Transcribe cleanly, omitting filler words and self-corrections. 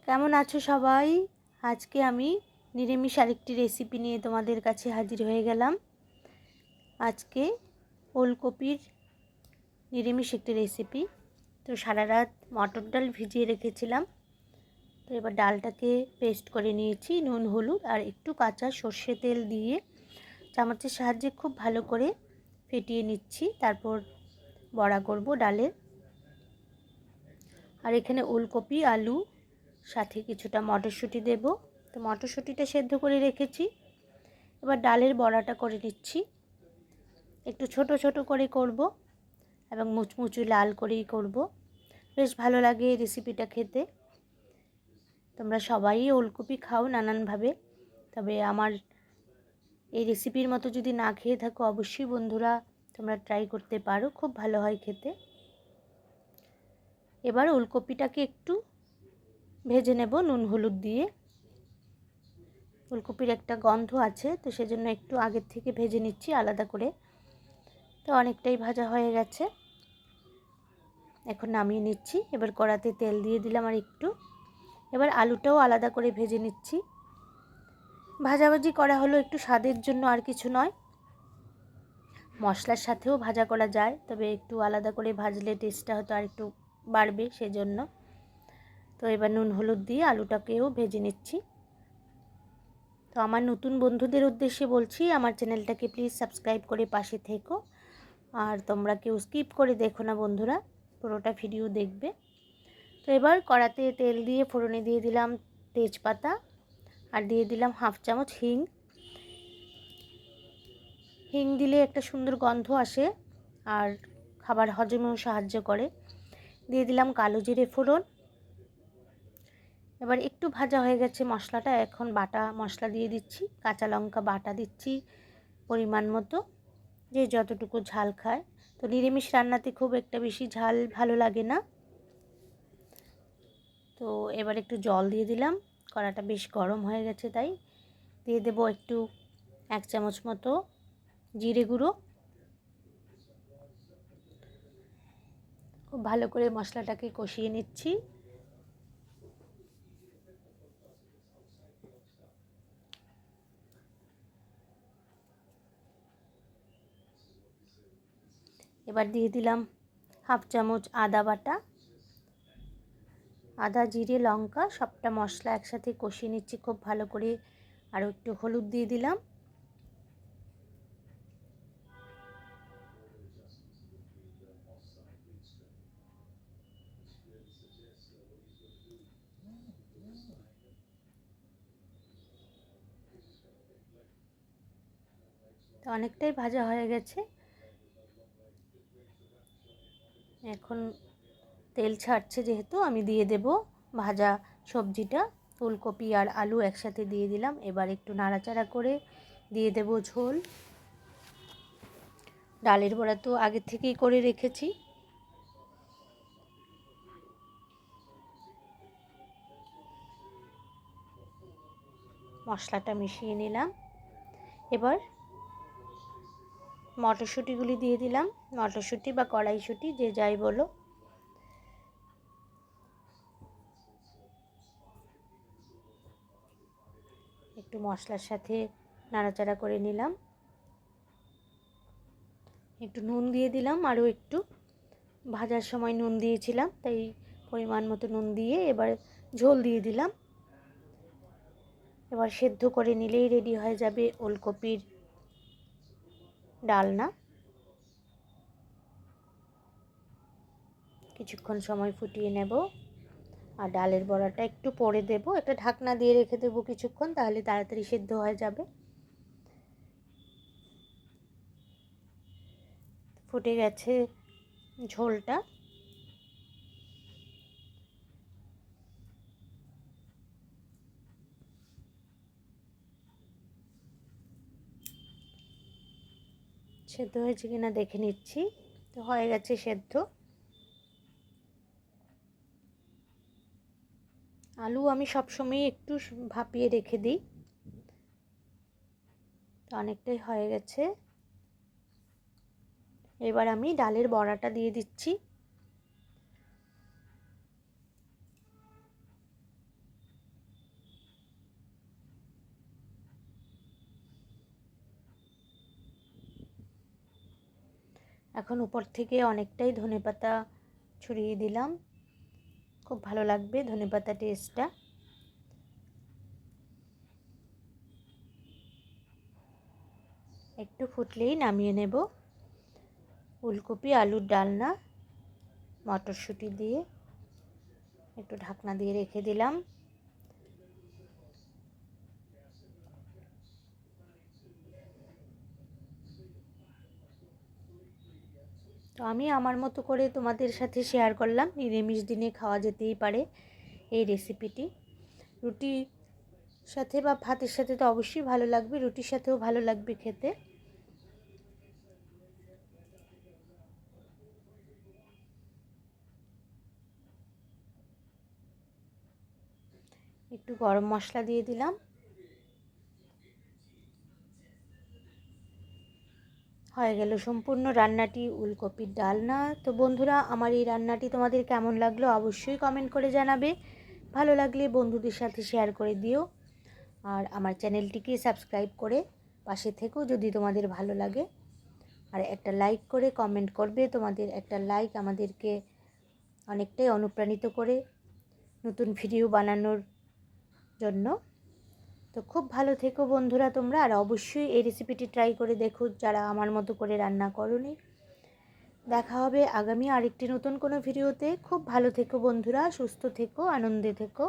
কেমন আছো সবাই? আজকে আমি নিরামিষ আরেকটি রেসিপি নিয়ে তোমাদের কাছে হাজির হয়ে গেলাম। আজকে ওলকপির নিরামিষ একটি রেসিপি। তো সারা রাত মটর ডাল ভিজিয়ে রেখেছিলাম। তো এবার ডালটাকে পেস্ট করে নিয়েছি, নুন হলুদ আর একটু কাঁচা সর্ষে তেল দিয়ে চামচের সাহায্যে খুব ভালো করে ফেটিয়ে নিচ্ছি। তারপর বড়া করব ডালের। আর এখানে ওলকপি, আলু, সাথে কিছুটা মটরশুঁটি দেব। তো মটরশুঁটিটা সেদ্ধ করে রেখেছি। এবার ডালের বড়াটা করে নিচ্ছি। একটু ছোট ছোট করে করব এবং মুচমুচে লাল করেই করব। বেশ ভালো লাগে এই রেসিপিটা খেতে। তোমরা সবাই ওলকপি খাও নানানভাবে, তবে আমার এই রেসিপির মতো যদি না খেয়ে থাকো অবশ্যই বন্ধুরা তোমরা ট্রাই করতে পারো, খুব ভালো হয় খেতে। এবার ওলকপিটাকে একটু ভেজে নেব নুন হলুদ দিয়ে। ফুলকপির একটা গন্ধ আছে, তো সেজন্য একটু আগের থেকে ভেজে নিচ্ছি আলাদা করে। তো অনেকটাই ভাজা হয়ে গেছে, এখন নামিয়ে নিচ্ছি। এবার কড়াতে তেল দিয়ে দিলাম আর একটু। এবার আলুটাও আলাদা করে ভেজে নিচ্ছি। ভাজাভাজি করা হলো একটু স্বাদের জন্য, আর কিছু নয়। মশলার সাথেও ভাজা করা যায়, তবে একটু আলাদা করে ভাজলে টেস্টটা হয়তো আর একটু বাড়বে, সেজন্য। তো এবার নুন হলুদ দিয়ে আলুটাকেও ভেজে নিচ্ছি। তো আমার নতুন বন্ধুদের উদ্দেশ্যে বলছি, আমার চ্যানেলটাকে প্লিজ সাবস্ক্রাইব করে পাশে থেকো। আর তোমরা কেউ স্কিপ করে দেখো না বন্ধুরা, পুরোটা ভিডিও দেখবে। তো এবার কড়াতে তেল দিয়ে ফোড়নে দিয়ে দিলাম তেজপাতা আর দিয়ে দিলাম হাফ চামচ হিং। হিং দিলে একটা সুন্দর গন্ধ আসে আর খাবার হজমেও সাহায্য করে। দিয়ে দিলাম কালো জিরে ফোড়ন। এবার একটু ভাজা হয়ে গেছে মশলাটা, এখন বাটা মশলা দিয়ে দিচ্ছি। কাঁচা লঙ্কা বাটা দিচ্ছি পরিমাণ মতো, যে যতটুকু ঝাল খায়। তো নিরামিষ রান্নাতে খুব একটা বেশি ঝাল ভালো লাগে না। তো এবার একটু জল দিয়ে দিলাম, কড়াটা বেশ গরম হয়ে গেছে, তাই দিয়ে দেবো একটু 1 চামচ মতো জিরে গুঁড়ো। খুব ভালো করে মশলাটাকে কষিয়ে নিচ্ছি। এবার দিয়ে দিলাম হাফ চামচ আদা বাটা। আদা জিরে লঙ্কা সবটা মশলা একসাথে কষিয়ে নিচ্ছি খুব ভালো করে। আরও একটু হলুদ দিয়ে দিলাম। তো অনেকটাই ভাজা হয়ে গেছে, এখন তেল ছাড়ছে যেহেতু আমি দিয়ে দেব ভাজা সবজিটা। ফুলকপি আর আলু একসাথে দিয়ে দিলাম। এবার একটু নাড়াচাড়া করে দিয়ে দেব ঝোল। ডালের বড়া তো আগে থেকেই করে রেখেছি। মশলাটা মিশিয়ে নিলাম। এবার মটরশুঁটিগুলি দিয়ে দিলাম, মটরশুঁটি বা কড়াইশুঁটি যে যাই বলো। একটু মশলার সাথে নাড়াচাড়া করে নিলাম। একটু নুন দিয়ে দিলাম, আরও একটু ভাজার সময় নুন দিয়েছিলাম, তাই পরিমাণ মতো নুন দিয়ে এবার ঝোল দিয়ে দিলাম। এবার সেদ্ধ করে নিলেই রেডি হয়ে যাবে ওলকপির ডালনা। কিছুক্ষণ সময় ফুটিয়ে নেব আর ডালের বড়াটা একটু পরে দেব। একটা ঢাকনা দিয়ে রেখে দেবো কিছুক্ষণ, তাহলে তাড়াতাড়ি সেদ্ধ হয়ে যাবে। ফুটে গেছে ঝোলটা। সেদ্ধ হয়েছে কিনা দেখে নিচ্ছি। তো হয়ে গেছে সেদ্ধ। আলু আমি সবসময় একটু ভাপিয়ে রেখে দিই। তো অনেকটাই হয়ে গেছে। এবার আমি ডালের বড়াটা দিয়ে দিচ্ছি। এখন উপর থেকে অনেকটাই ধনেপাতা ছড়িয়ে দিলাম, খুব ভালো লাগবে ধনেপাতা টেস্টটা। একটু ফুটলেই নামিয়ে নেব। ফুলকপি আলুর ডালনা মটরশুঁটি দিয়ে একটু ঢাকনা দিয়ে রেখে দিলাম। তো আমি আমার মতো করে তোমাদের সাথে শেয়ার করলাম। নিরামিষ দিনে খাওয়া যেতেই পারে এই রেসিপিটি। রুটির সাথে বা ভাতের সাথে তো অবশ্যই ভালো লাগবে, রুটির সাথেও ভালো লাগবে খেতে। একটু গরম মশলা দিয়ে দিলাম। হয়ে গেল সম্পূর্ণ রান্নাটি ওলকপির ডালনা। তো বন্ধুরা, আমার এই রান্নাটি তোমাদের কেমন লাগলো অবশ্যই কমেন্ট করে জানাবে। ভালো লাগলে বন্ধুদের সাথে শেয়ার করে দিও, আর আমার চ্যানেলটিকে সাবস্ক্রাইব করে পাশে থেকেও যদি তোমাদের ভালো লাগে। আর একটা লাইক করে কমেন্ট করবে, তোমাদের একটা লাইক আমাদেরকে অনেকটাই অনুপ্রাণিত করে নতুন ভিডিও বানানোর জন্য। তো খুব ভালো থেকো বন্ধুরা তোমরা, আর অবশ্যই এই রেসিপিটি ট্রাই করে দেখো যারা আমার মতো করে রান্না করোনি। দেখা হবে আগামী আরেকটি নতুন কোনো ভিডিওতে। খুব ভালো থেকো বন্ধুরা, সুস্থ থেকো, আনন্দে থেকো।